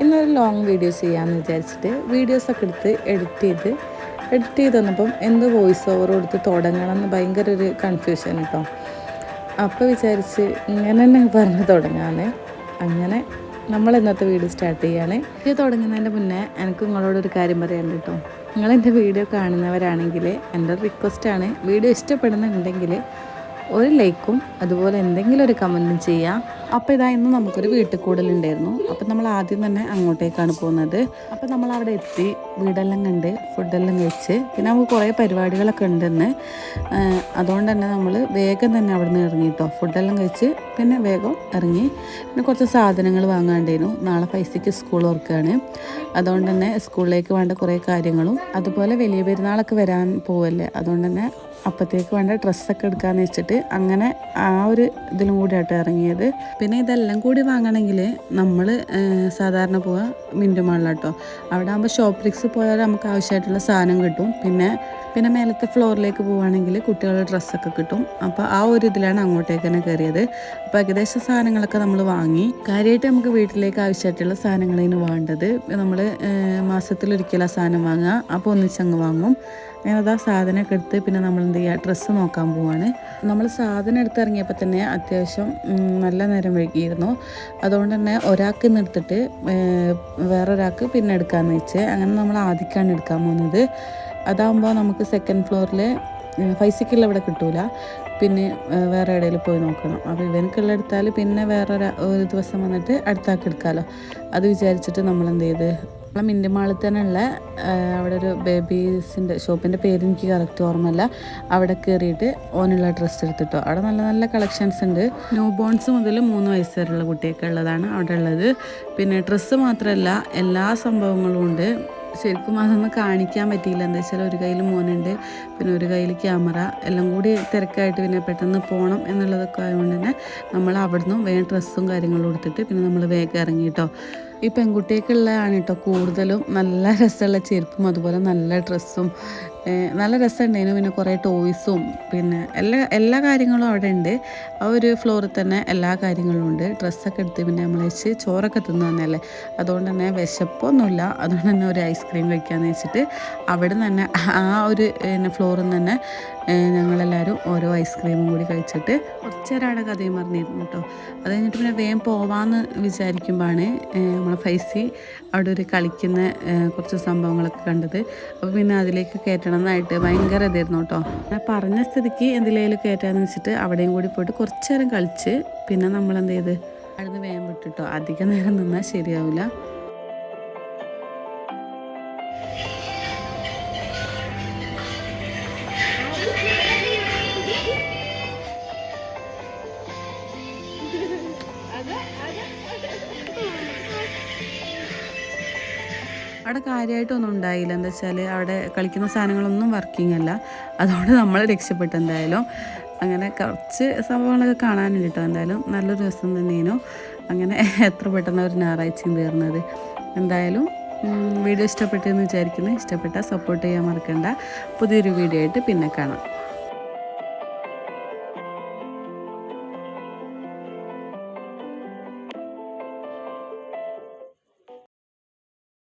ഇന്നൊരു long video ചെയ്യാമെന്ന് വിചാരിച്ചിട്ട് വീഡിയോസൊക്കെ എടുത്ത് എഡിറ്റ് ചെയ്ത് വന്നപ്പം എന്ത് വോയിസ് ഓവർ കൊടുത്ത് തുടങ്ങണം എന്ന് ഭയങ്കര ഒരു കൺഫ്യൂഷൻ കേട്ടോ. അപ്പോൾ വിചാരിച്ച് ഇങ്ങനെ തന്നെ പറഞ്ഞ് തുടങ്ങാമെന്ന്. അങ്ങനെ നമ്മൾ ഇന്നത്തെ വീഡിയോ സ്റ്റാർട്ട് ചെയ്യാണ്. ഇത് തുടങ്ങുന്നതിൻ്റെ മുന്നേ എനിക്ക് നിങ്ങളോടൊരു കാര്യം പറയാനുണ്ട് കേട്ടോ. നിങ്ങളെൻ്റെ വീഡിയോ കാണുന്നവരാണെങ്കിൽ എൻ്റെ റിക്വസ്റ്റാണ്, വീഡിയോ ഇഷ്ടപ്പെടുന്നുണ്ടെങ്കിൽ ഒരു ലൈക്കും അതുപോലെ എന്തെങ്കിലും ഒരു കമൻറ്റും ചെയ്യാം. അപ്പോൾ ഇതാ ഇന്ന് നമുക്കൊരു വീട്ടിൽ കൂടലുണ്ടായിരുന്നു. അപ്പോൾ നമ്മൾ ആദ്യം തന്നെ അങ്ങോട്ടേക്കാണ് പോകുന്നത്. അപ്പോൾ നമ്മൾ അവിടെ എത്തി, വീടെല്ലാം കണ്ട് ഫുഡെല്ലാം കഴിച്ച്, പിന്നെ നമുക്ക് കുറേ പരിപാടികളൊക്കെ ഉണ്ടെന്ന്, അതുകൊണ്ട് തന്നെ നമ്മൾ വേഗം തന്നെ അവിടെ നിന്ന് ഇറങ്ങി കേട്ടോ. ഫുഡെല്ലാം കഴിച്ച് പിന്നെ വേഗം ഇറങ്ങി. പിന്നെ കുറച്ച് സാധനങ്ങൾ വാങ്ങാണ്ടായിരുന്നു. നാളെ പൈസയ്ക്ക് സ്കൂൾ ഓർക്കുകയാണ്, അതുകൊണ്ട് തന്നെ സ്കൂളിലേക്ക് വേണ്ട കുറേ കാര്യങ്ങളും അതുപോലെ വലിയ പെരുന്നാളൊക്കെ വരാൻ പോവല്ലേ, അതുകൊണ്ട് തന്നെ അപ്പോഴത്തേക്ക് വേണ്ട ഡ്രസ്സൊക്കെ എടുക്കാമെന്ന് വെച്ചിട്ട് അങ്ങനെ ആ ഒരു ഇതിലും കൂടിയായിട്ട് ഇറങ്ങിയത്. പിന്നെ ഇതെല്ലാം കൂടി വാങ്ങണമെങ്കിൽ നമ്മൾ സാധാരണ പോവുക മിൻറ്റു മാളിലാട്ടോ. അവിടെ ആകുമ്പോൾ ഷോപ്ലിക്സ് പോയാൽ നമുക്ക് ആവശ്യമായിട്ടുള്ള സാധനം കിട്ടും. പിന്നെ മേലത്തെ ഫ്ലോറിലേക്ക് പോവുകയാണെങ്കിൽ കുട്ടികളുടെ ഡ്രസ്സൊക്കെ കിട്ടും. അപ്പോൾ ആ ഒരു ഇതിലാണ് അങ്ങോട്ടേക്ക് തന്നെ കയറിയത്. അപ്പോൾ ഏകദേശം സാധനങ്ങളൊക്കെ നമ്മൾ വാങ്ങി. കാര്യമായിട്ട് നമുക്ക് വീട്ടിലേക്ക് ആവശ്യമായിട്ടുള്ള സാധനങ്ങളാണ് വേണ്ടത്. നമ്മൾ മാസത്തിലൊരിക്കലാണ് സാധനം വാങ്ങുക, അപ്പോൾ ഒന്നിച്ചങ്ങ് വാങ്ങും. ഞാനതാ സാധനമൊക്കെ എടുത്ത് പിന്നെ നമ്മൾ എന്ത് ചെയ്യുക, ഡ്രസ്സ് നോക്കാൻ പോവാണ്. നമ്മൾ സാധനം എടുത്തിറങ്ങിയപ്പോൾ തന്നെ അത്യാവശ്യം നല്ല നേരം വൈകിയിരുന്നു. അതുകൊണ്ട് തന്നെ ഒരാൾക്ക് ഇന്ന് എടുത്തിട്ട് വേറൊരാൾക്ക് പിന്നെ എടുക്കാമെന്ന് വെച്ച് അങ്ങനെ നമ്മൾ ആദ്യക്കാണ് എടുക്കാൻ പോകുന്നത്. അതാകുമ്പോൾ നമുക്ക് സെക്കൻഡ് ഫ്ലോറിൽ പൈസക്കുള്ള ഇവിടെ കിട്ടൂല, പിന്നെ വേറെ ഇടയിൽ പോയി നോക്കണം. അപ്പോൾ ഇവനക്കുള്ള എടുത്താൽ പിന്നെ ഒരു ദിവസം വന്നിട്ട് അടുത്താൾക്ക് എടുക്കാമല്ലോ, അത് വിചാരിച്ചിട്ട് നമ്മൾ എന്ത് ചെയ്ത് നമ്മളെ മിൻറ്റു മാളിൽ തന്നെയുള്ള അവിടെ ഒരു ബേബീസിൻ്റെ ഷോപ്പിൻ്റെ പേര് എനിക്ക് കറക്റ്റ് ഓർമ്മയില്ല, അവിടെ കയറിയിട്ട് ഓനുള്ള ഡ്രസ്സ് എടുത്തിട്ടോ. അവിടെ നല്ല നല്ല കളക്ഷൻസ് ഉണ്ട്. ന്യൂ ബോൺസ് മുതൽ 3 വയസ്സ് വരെയുള്ള കുട്ടിയൊക്കെ ഉള്ളതാണ് അവിടെ ഉള്ളത്. പിന്നെ ഡ്രസ്സ് മാത്രമല്ല എല്ലാ സംഭവങ്ങളും ഉണ്ട്. ശരിക്കും അതൊന്നും കാണിക്കാൻ പറ്റിയില്ല, എന്താ വെച്ചാൽ ഒരു കയ്യിൽ മോനുണ്ട്, പിന്നെ ഒരു കയ്യിൽ ക്യാമറ, എല്ലാം കൂടി തിരക്കായിട്ട് പിന്നെ പെട്ടെന്ന് പോകണം എന്നുള്ളതൊക്കെ ആയതുകൊണ്ട് തന്നെ നമ്മൾ അവിടുന്ന് വേഗം ഡ്രസ്സും കാര്യങ്ങളും എടുത്തിട്ട് പിന്നെ നമ്മൾ വേഗം ഇറങ്ങിയിട്ടോ. ഈ പെൺകുട്ടിയൊക്കെയുള്ളതാണ് കേട്ടോ കൂടുതലും. നല്ല രസമുള്ള ചെരുപ്പും അതുപോലെ നല്ല ഡ്രസ്സും നല്ല രസമുണ്ടായിരുന്നു. പിന്നെ കുറേ ടോയ്സും പിന്നെ എല്ലാ കാര്യങ്ങളും അവിടെ ഉണ്ട്. ആ ഒരു ഫ്ലോറിൽ തന്നെ എല്ലാ കാര്യങ്ങളും ഉണ്ട്. ഡ്രസ്സൊക്കെ എടുത്ത് പിന്നെ നമ്മൾ വെച്ച് ചോറൊക്കെ തിന്നു തന്നെയല്ലേ, അതുകൊണ്ട് തന്നെ വിശപ്പൊന്നുമില്ല. അതുകൊണ്ട് തന്നെ ഒരു ഐസ്ക്രീം കഴിക്കാമെന്ന് വെച്ചിട്ട് അവിടെ നിന്ന് തന്നെ ആ ഒരു ഫ്ലോറിൽ നിന്ന് തന്നെ ഞങ്ങളെല്ലാവരും ഓരോ ഐസ്ക്രീമും കൂടി കഴിച്ചിട്ട് കുറച്ച് നേരം അവിടെ കഥയും പറഞ്ഞിരുന്നു കേട്ടോ. അത് കഴിഞ്ഞിട്ട് പിന്നെ വേഗം പോവാമെന്ന് വിചാരിക്കുമ്പോഴാണ് നമ്മളെ ഫൈസി അവിടെ ഒരു കളിക്കുന്ന കുറച്ച് സംഭവങ്ങളൊക്കെ കണ്ടത്. അപ്പോൾ പിന്നെ അതിലേക്ക് കയറ്റണമെന്നായിട്ട് ഭയങ്കര ഇതായിരുന്നു കേട്ടോ. ഞാൻ പറഞ്ഞ സ്ഥിതിക്ക് എന്തിലേലും കയറ്റാമെന്ന് വെച്ചിട്ട് അവിടെയും കൂടി പോയിട്ട് കുറച്ച് നേരം കളിച്ച് പിന്നെ നമ്മളെന്ത് ചെയ്ത് അവിടുന്ന് വേഗം വിട്ടിട്ടോ. അധികം നേരം നിന്നാൽ ശരിയാവില്ല. അവിടെ കാര്യമായിട്ടൊന്നും ഉണ്ടായില്ല, എന്താ വെച്ചാൽ അവിടെ കളിക്കുന്ന സാധനങ്ങളൊന്നും വർക്കിംഗ് അല്ല, അതുകൊണ്ട് നമ്മൾ രക്ഷപ്പെട്ടു. എന്തായാലും അങ്ങനെ കുറച്ച് സംഭവങ്ങളൊക്കെ കാണാനുണ്ട് കേട്ടോ. എന്തായാലും നല്ലൊരു ദിവസം തന്നെയായിരുന്നു. അങ്ങനെ എത്ര പെട്ടെന്ന് ഒരു ഞായറാഴ്ചയും തീർന്നത്. എന്തായാലും വീഡിയോ ഇഷ്ടപ്പെട്ടെന്ന് വിചാരിക്കുന്നു. ഇഷ്ടപ്പെട്ടാൽ സപ്പോർട്ട് ചെയ്യാൻ മറക്കണ്ട. പുതിയൊരു വീഡിയോ ആയിട്ട് പിന്നെ കാണാം.